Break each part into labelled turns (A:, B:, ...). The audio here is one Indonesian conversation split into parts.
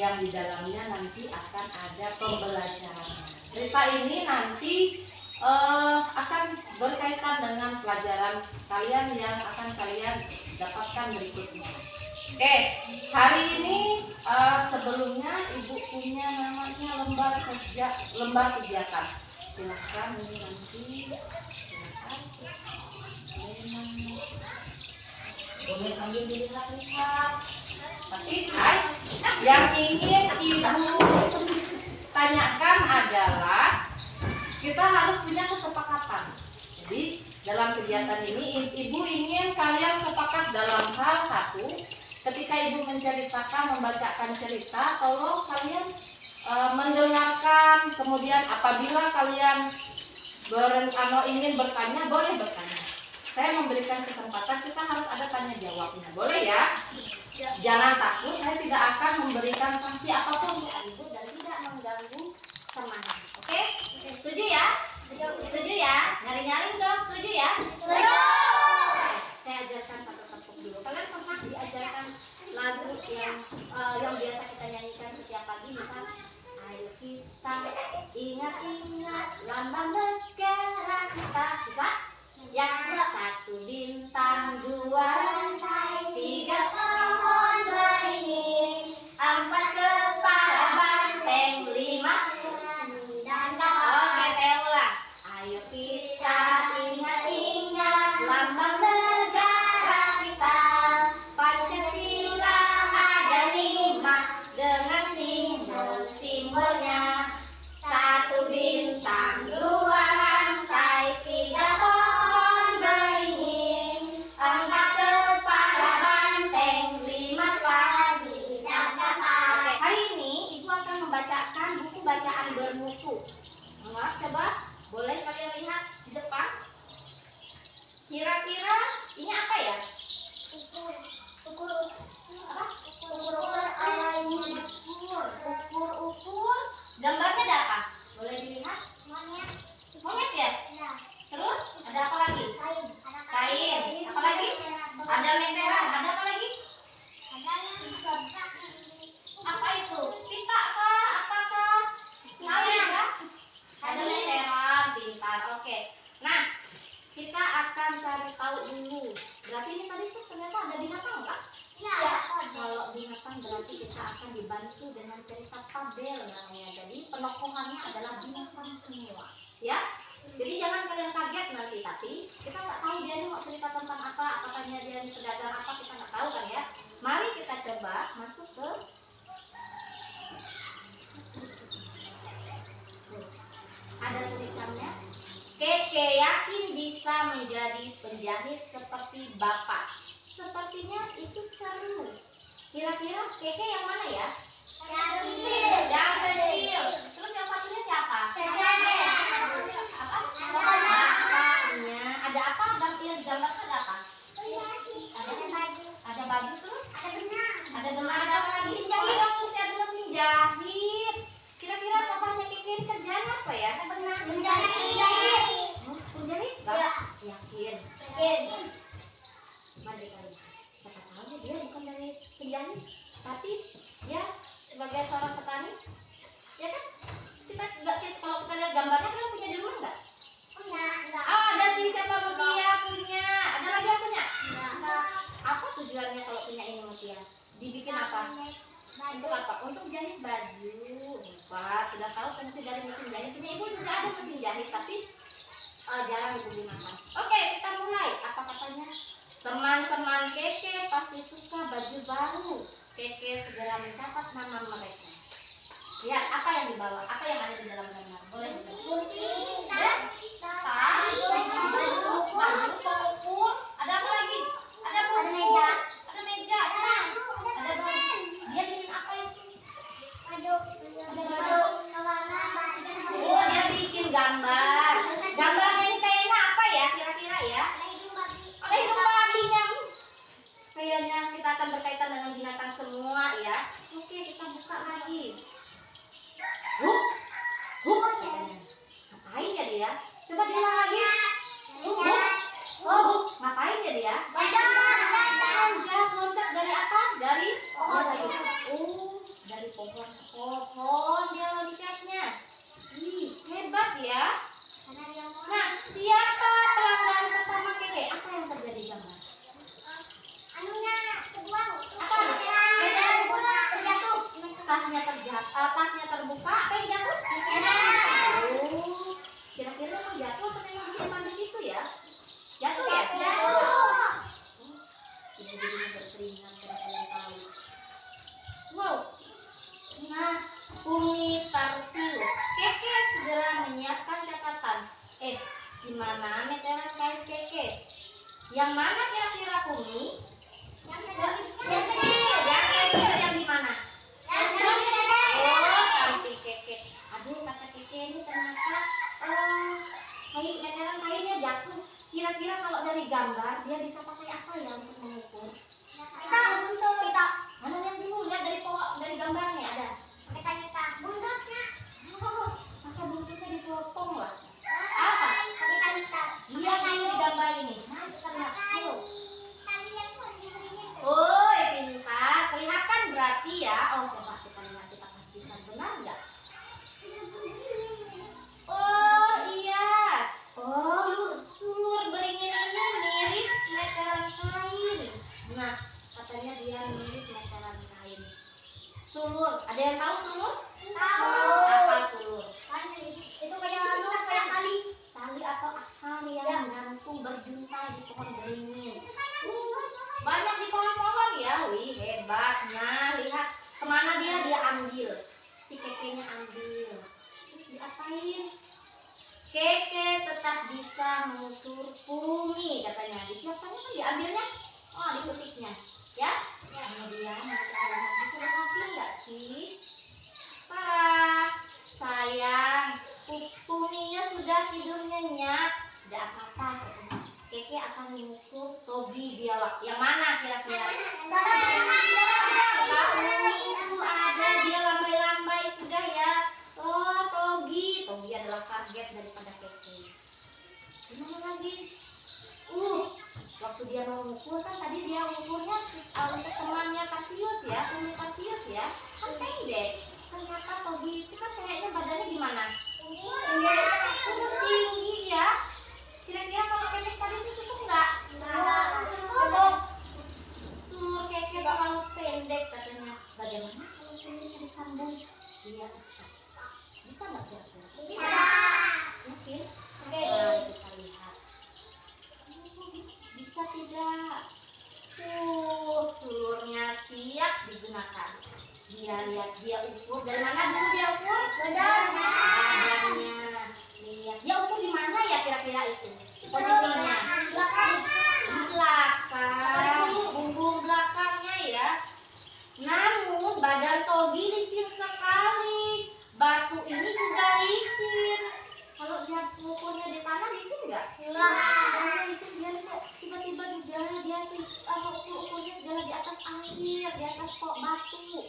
A: yang di dalamnya nanti akan ada pembelajaran. Cerita ini nanti akan berkaitan dengan pelajaran kalian yang akan kalian dapatkan berikutnya. Oke, hari ini sebelumnya Ibu punya namanya lembar kegiatan. Silakan ini nanti. Silakan. Boleh sambil dilihat-lihat. Tapi yang ingin Ibu tanyakan adalah kita harus punya kesepakatan. Jadi dalam kegiatan ini Ibu ingin kalian sepakat dalam hal satu. Ketika Ibu menceritakan, membacakan cerita, tolong kalian mendengarkan. Kemudian apabila kalian ingin bertanya, boleh bertanya. Saya memberikan kesempatan, kita harus ada tanya jawabnya. Boleh ya? Jangan takut, saya tidak akan memberikan sanksi apapun untuk Ibu dan tidak mengganggu semangat. Oke? Setuju ya? Setuju ya? Nyari-nyari dong, setuju ya? Setuju! Saya ajarkan satu tepuk dulu. Kalian pernah diajarkan lagu yang biasa kita nyanyikan setiap pagi, misal ayo kita ingat-ingat lambang negara kita. Bisa? Yang satu bintang, dua rantai, tiga pohon beringin, empat kepala banteng, lima dan oke, saya ulang. Ayo kita ingat-ingat lambang negara kita. Pancasila ada 5 dengan simbol-simbolnya. Satu bintang, dua rantai, tiga pohon beringin, empat kepala banteng, 5 pagi dan petang. Oke, hari ini Ibu akan membacakan buku bacaan bermutu. Coba boleh kalian lihat di depan. Kira-kira ini apa ya? Ukur. Gambarnya ada apa? Boleh dilihat? Monyet ya? Terus ada apa lagi? Kain. Apa lagi? Ada meteran. Ada apa lagi? Apa itu? Pita kah? Apakah? Kain kah? Ada meteran, pintar. Oke. Nah, kita akan cari tahu dulu. Berarti ini tadi tuh ternyata ada binatang nggak? Ya. Kalau binatang berarti kita akan dibantu dengan cerita fabel namanya. Jadi penokohannya adalah binatang semua. Ya. Jadi jangan kalian kaget nanti. Tapi kita nggak tahu dia ini mau cerita tentang apa. Apakah dia ini pedagang apa, kita nggak tahu kan ya. Mari kita coba masuk ke ada tulisannya. Keke yakin bisa menjadi penjahit seperti Bapak. Sepertinya itu seru. Kira-kira Keke yang mana ya? Yang kecil. Yang kecil. Terus yang satunya siapa? Apa? Bapaknya. Ada apa? Yang digambarkan ada apa? Ada baju terus? Ada benang. Ada benang. Ada apa lagi? Sinjahit. Kira-kira bapaknya Keke ini kerjanya apa ya? Menjahit. Menjahit? Yakin. Mari kali. Siapa tahu dia bukan dari penjahit, tapi dia sebagai seorang petani, ya kan? Kita kalau kita lihat gambarnya, kalian punya di rumah nggak? Punya. Oh, ada sih, siapa Mutia punya. Ada lagi yang punya? Enggak. Apa tujuannya kalau punya ini Mutia? Dibikin apa? Untuk apa? Untuk jahit baju. Wah, sudah tahu kan sih dari mesin jahit. Punya Ibu juga ada mesin jahit, tapi jarang Ibu gunakan. Oke, kita mulai. Apa katanya? Teman-teman Keke pasti suka baju baru. Keke segera mencatat nama mereka. Lihat apa yang dibawa, apa yang ada di dalam gambar. Boleh putih, tas, baju, ukur. Ada apa lagi? Ada buku, ada meja, ada baju. Dia bikin apa itu? Oh, dia bikin gambar. Gambarnya ini kayaknya apa ya? Kira-kira ya? Kayaknya kita akan berkaitan dengan binatang semua ya. Oke, kita buka lagi. Ngapain ya dia? Coba bilang lagi. Ngapain ya dia? Loncat dari apa? Dari pohon. Oh, dari pohon. mana meteran kain Keke? Yang mana kira-kira Kumi? Yang kecil yang di mana? Oh, cantik Keke. Aduh, kata Keke ini ternyata meteran kainnya jatuh. Kira-kira kalau dari gambar dia bisa pakai apa ya untuk mengukur? Kita. Mana yang dulu lihat dari gambarnya ada. Pakai buntutnya. Oh, pakai buntutnya dipotong lah. Apa? Dia kayu di gambar ini. Mari kita lihat. Ayo. Oh, pintar. Kelihatan berarti ya. Oh, coba kita lihat, kita pastikan benar nggak? Oh, iya. Oh, sulur beringin ini mirip meteran kain. Nah, katanya dia mirip meteran kain. Sulur, ada yang tahu sulur? Tahu. Apa sulur? Itu kayak tali atau akar yang gantung berjuntai di pohon beringin. Banyak di pohon-pohon ya, wih hebat. Nah, lihat kemana dia ambil. Si Kekenya ambil. Terus diapain? Keke tetap bisa mengukur Kumi katanya. Disiapkannya kan diambilnya? Oh, dipetiknya. Ya? Kemudian kita lihat bisa berhasil nggak sih? Parah. Sayang, Kuminya sudah tidur nyenyak. Tidak apa-apa. Keke akan mengukur togi biawak. Yang mana kira-kira? Tahu ada dia lambai-lambai sudah ya. Oh, togi adalah target daripada Keke. Gimana lagi? Waktu dia mau mengukur kan tadi dia mengukurnya untuk temannya Kasius ya, Kumi Kasius ya. Kan pendek. Ternyata togi itu kan kayaknya badannya gimana? Tinggi ya. Kira-kira kalau pendek tadi itu cukup nggak? Cukup. Sulur Keke bakal pendek katanya. Bagaimana kalau sulurnya disambung? Dia bisa nggak kira-kira? Bisa. Mungkin. Oke. Kita lihat. Bisa tidak? Sulurnya siap digunakan. Dia lihat, dia ukur. Dari mana dulu dia ukur? Badannya. Lihat. Dia ukur di mana ya kira-kira itu? Posisinya. Di belakang. Punggung belakangnya ya. Namun badan togi licin sekali. Batu ini juga licin. Kalau dia mengukurnya di tanah licin nggak? Enggak. Licin dia lihat tiba-tiba dia ukurnya segala di atas air, di atas batu.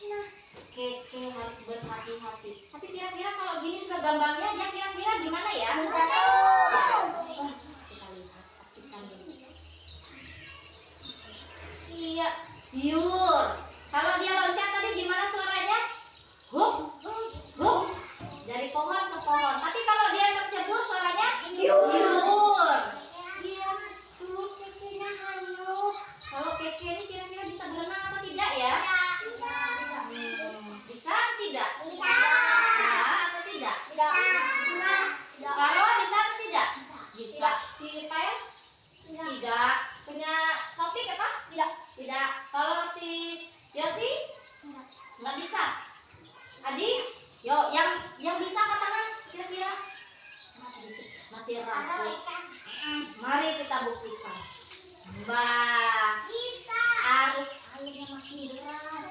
A: Nah, Keke harus berhati-hati. Tapi kira-kira kalau gini sudah gambarnya, dia kira-kira gimana ya? Kita lihat, pastikan dulu. Iya, biur. Kalau dia loncat tadi gimana suaranya? Hup, hup. Dari pohon ke pohon. Tapi kalau dia tercebur suaranya biur. Iya, tuh Kekenya hanyut. Kalau Keke ini kira-kira bisa berenang atau tidak ya? Bisa atau tidak? Bisa atau tidak? Kalau bisa atau tidak? Bisa. Si Pael? Tidak. Punya topik apa? Tidak. Kalau si Yosi? Nggak bisa. Adi? Yo, yang bisa katakan kira-kira? Masih ragu. Mari kita buktikan. Bisa. Harus airnya makin deras.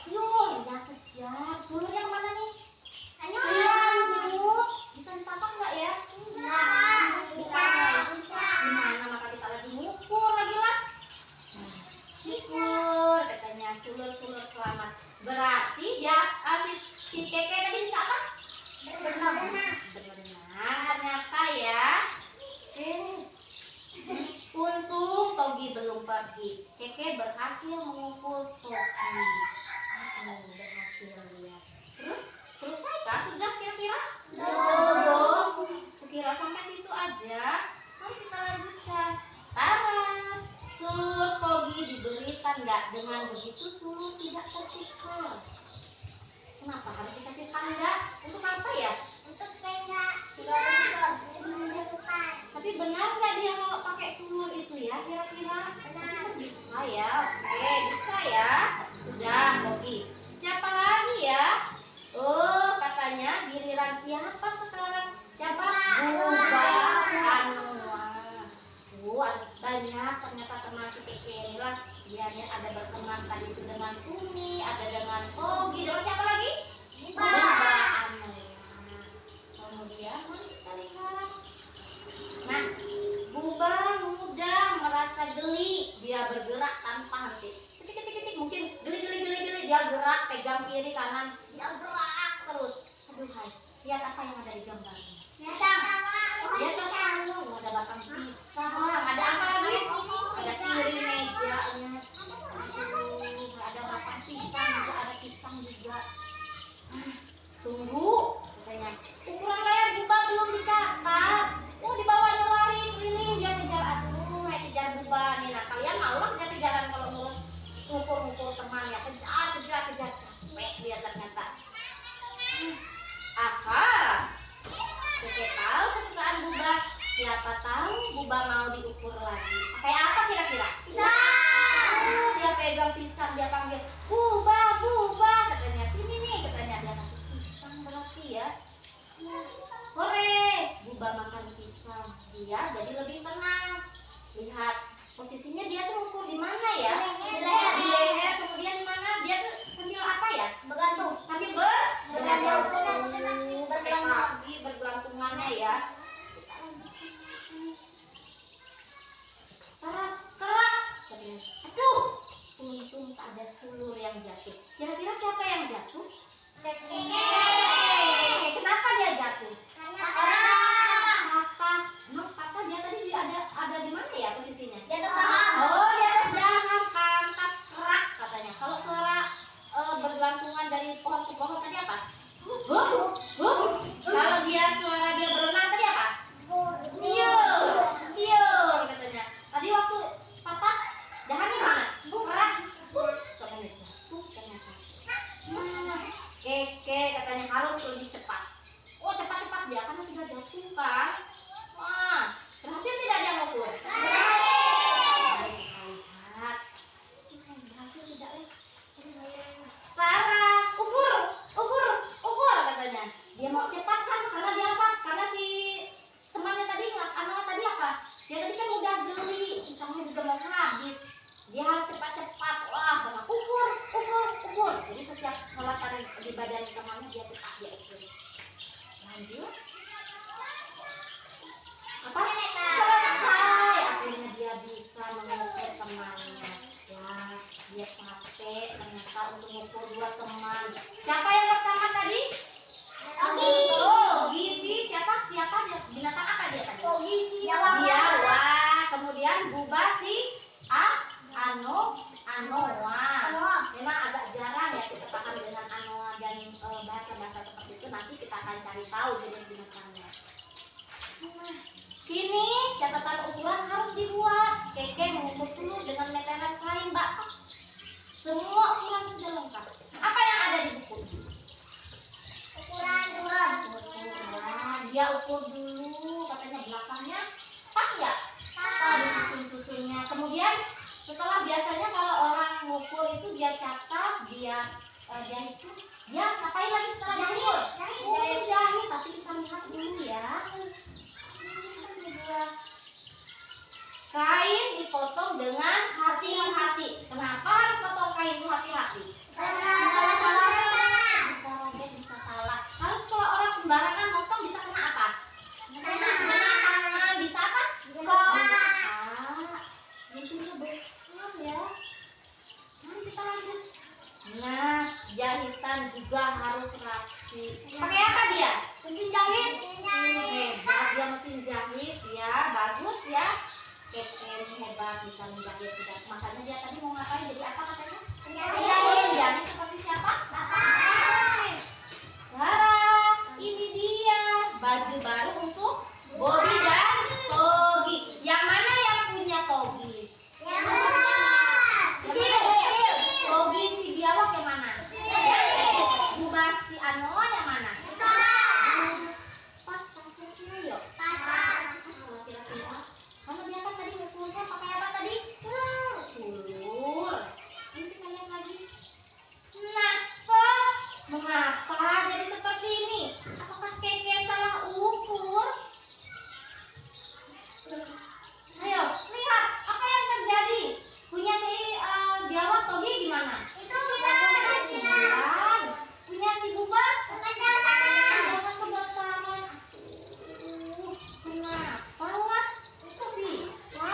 A: Yul, jangan kejar. Telur yang mana nih? Hanyut. Bisa ditapak nggak ya? Bisa. Gimana maka kita lagi ngukur lagi lah. Syukur katanya sulur selamat. Berarti ya si Keke tadi bisa apa? Berenang. Ternyata ya. Untung togi belum pergi. Keke berhasil mengukur togi. Berhasil dia. Terus selesai kah? Sudah kira-kira? Belum. Kira sampai situ aja. Mari kita lanjutkan. Tara, sulur togi diberi tanda. Dengan begitu sulur tidak tertukar. Kenapa harus dikasih tanda? Untuk apa ya? Untuk sepeda. Tapi benar nggak dia kalau pakai sulur itu ya? Kira-kira bisa ya? Oke, bisa ya. Sudah, Togi. Siapa lagi ya? Oh, katanya giliran siapa sekarang? Siapa?
B: Siapa tahu Buba mau diukur lagi. Pakai apa kira-kira? Dia pegang pisang, dia panggil Buba, Buba, katanya sini nih, katanya dia kasih pisang berarti ya. Hore, Buba makan pisang, dia jadi lebih tenang. Lihat posisinya dia tuh ukur di mana ya? Di leher, kemudian di mana? Dia tuh sambil apa ya? Bergantung, sambil bergantung, pakai kaki bergelantungannya ya. Kerak, katanya. Aduh, untung tak ada sulur yang jatuh. Kira-kira siapa yang jatuh? Kenapa dia jatuh? Emang papa dia tadi ada di mana ya posisinya? Di atas dahan. Oh, di atas dahan, pantas kerak katanya. Kalau suara bergelantungan dari pohon ke pohon tadi apa? Kalau suara dia berenang tadi apa? Tiur katanya. Tadi waktu patah dahannya mana? Kerak. Katanya jatuh ternyata. Keke katanya harus lebih cepat. Oh, cepat-cepat dia karena sudah jatuh kan. Wah, berhasil tidak dia ngukur? Lihat. Berhasil tidak ya? Sarah, ukur katanya. Dia mau cepat kan karena dia apa? Karena si temannya tadi tadi apa? Dia tadi kan udah geli, pisangnya juga mau habis. Dia harus cepat-cepat. Wah, karena ukur. Jadi setiap ngelatarin di badan temannya dia tetap dia ukur. Lanjut. Apa? Selesai. Akhirnya dia bisa mengukur temannya. Ya, dia capek ternyata untuk mengukur dua teman. Siapa yang pertama tadi? Ogi sih. Siapa dia? Binatang apa dia tadi? Ogi sih. Biawak. Kemudian Buba si Anoa. Memang agak jarang ya kita paham dengan Anoa dan bahasa-bahasa seperti itu. Nanti kita akan cari tahu jenis binatangnya. Kini catatan ukuran harus dibuat. Keke mengukur sulur dengan meteran kain bak. Semua ukuran sudah lengkap. Apa yang ada di buku? Ukuran. Dia ukur dulu, katanya belakangnya pas nggak? Susun-susunnya. Kemudian setelah biasanya kalau orang ngukur itu dia catat, dia itu dia ngapain lagi setelah diukur? Jahit. Tapi kita lihat dulu ya. Kain dipotong dengan hati-hati. Kenapa harus potong kain itu hati-hati? Bisa robek, bisa salah. Harus kalau orang sembarangan potong bisa kena apa? Kena bisa apa? Itu besar ya. Mari kita lanjut. Nah, jahitan juga harus rapi. Pakai apa dia? Mesin jahit. Hebat dia mesin jahit ya, bagus ya. Keke ini hebat bisa menjahit juga. Makanya dia tadi mau ngapain? Jadi apa katanya? Menjahit seperti siapa? Sarah, ini dia baju baru untuk Bobby dan Togi. Yang mana yang punya Togi? Togi si biawak yang mana? Buba si Anoa yang mana? Pas kira-kira yuk. Kira-kira. Karena dia kan tadi ngukurnya pakai apa tadi? Sulur. Ini kita lihat lagi. Mengapa jadi seperti ini? Apakah Keke salah ukur? Ayo, lihat apa yang terjadi. Punya si biawak Togi gimana? Itu bulan. Punya si Buba? Jangan kebesaran. Kenapa lah? Kok bisa?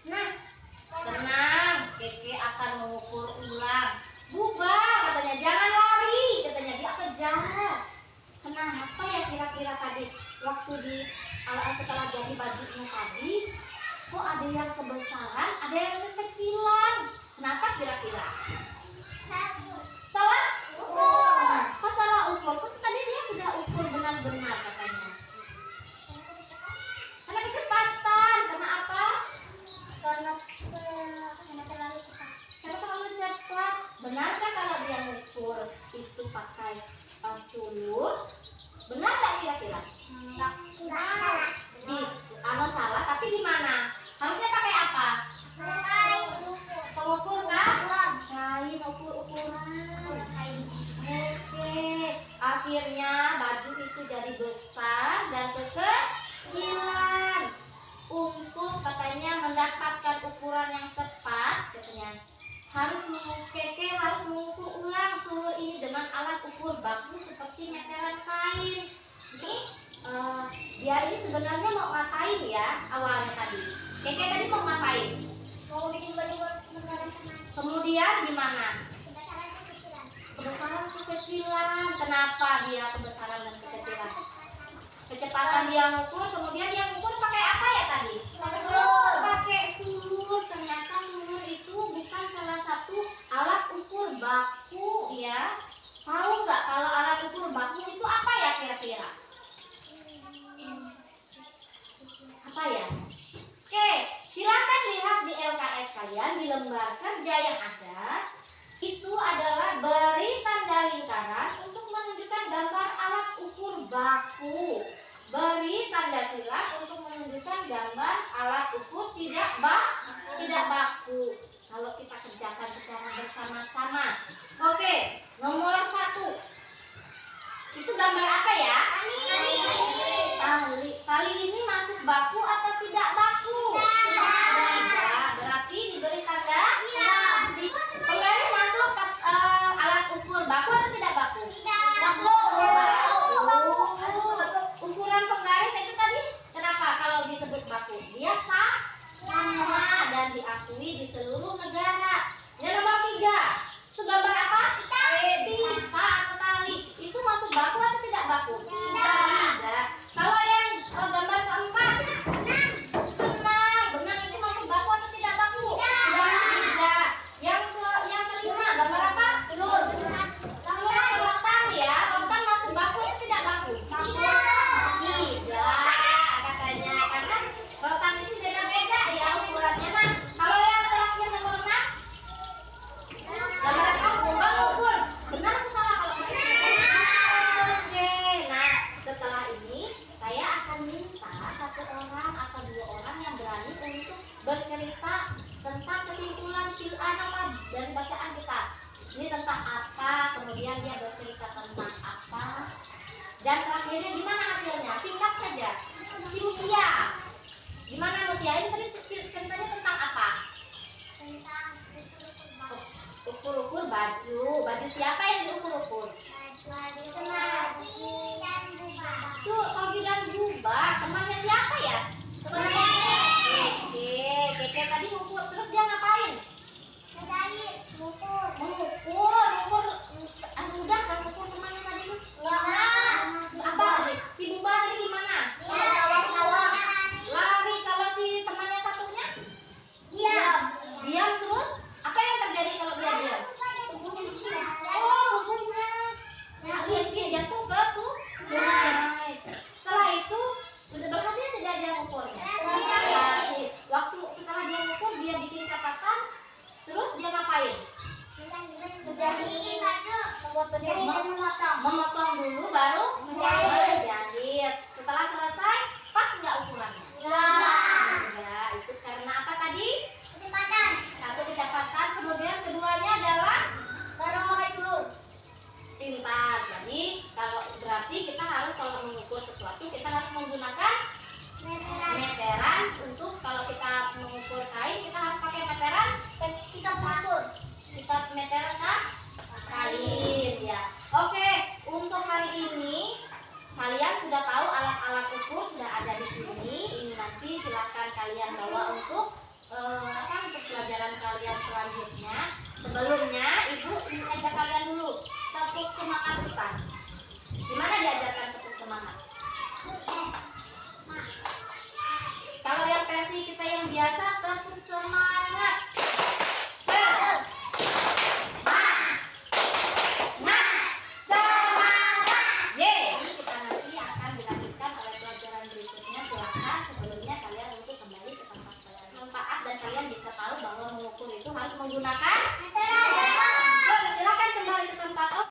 B: Nah, tenang. Keke akan mengukur ulang. Buba katanya jangan lari. Katanya dia kejar. Kenapa ya kira-kira tadi waktu setelah jadi bajunya tadi kok ada yang kebesaran, ada yang kekecilan? Kenapa kira-kira? Salah ukur. Kok salah ukur? Kok tadi dia sudah ukur benar-benar katanya? Karena kecepatan. Karena apa? Karena terlalu cepat. Karena terlalu cepat. Benarkah kalau dia mengukur itu pakai sulur? Benar akhirnya baju itu jadi besar dan kekecilan. Untuk katanya mendapatkan ukuran yang tepat, katanya harus mengukur ulang seluruh ini dengan alat ukur baku seperti meteran kain. Jadi dia ini sebenarnya mau ngapain ya awalnya tadi? Keke tadi mau ngapain?
C: Mau bikin baju buat lebaran sama
B: Kemudian gimana?
C: kebesaran kecilan.
B: Kebesaran kekecilan. Kenapa dia kebesaran dan kekecilan? Kecepatan dia ngukur, kemudian dia ngukur pakai apa ya tadi? Pakai sulur. Ternyata sulur itu bukan salah satu alat ukur baku ya. Tahu nggak kalau alat ukur baku itu apa ya kira-kira? Apa ya? Oke, silakan lihat di LKS kalian di lembar kerja yang ada. Itu adalah beri tanda lingkaran untuk menunjukkan gambar alat ukur baku. Beri tanda silang untuk menunjukkan gambar alat ukur tidak baku. Kalau kita kerjakan secara bersama-sama. Oke, nomor 1. Itu gambar apa ya? Tali. Tali ini masuk baku atau tidak baku? Tidak. Berarti diberi tanda silang. Penggaris masuk ke alat ukur baku atau tidak baku? Baku. Ukuran penggaris itu tadi kenapa kalau disebut baku? Dia sama dan diakui di seluruh negara. Yang nomor 3. Itu gambar apa? Pita atau tali. Itu masuk baku atau tidak baku? Tidak. Kalau yang gambar keempat, benang itu masuk baku atau tidak baku? Tidak. Yang kelima, gambar apa? Telur. Rotan ya. Rotan masuk baku atau tidak baku? Tidak. Katanya karena rotan itu beda-beda ya ukurannya. Nah, kalau yang terakhir nomor 6, gambar apa? Ukur. Benar atau salah kalau Oke, nah setelah ini saya akan minta 1 orang atau 2 orang yang berani untuk bercerita tentang kesimpulan nama dari bacaan kita. Ini tentang apa, kemudian dia bercerita tentang apa, dan terakhirnya gimana hasilnya? Singkat saja. Cynthia, gimana Mutia? Ini tadi ceritanya tentang apa?
C: Tentang
B: Ukur-ukur baju.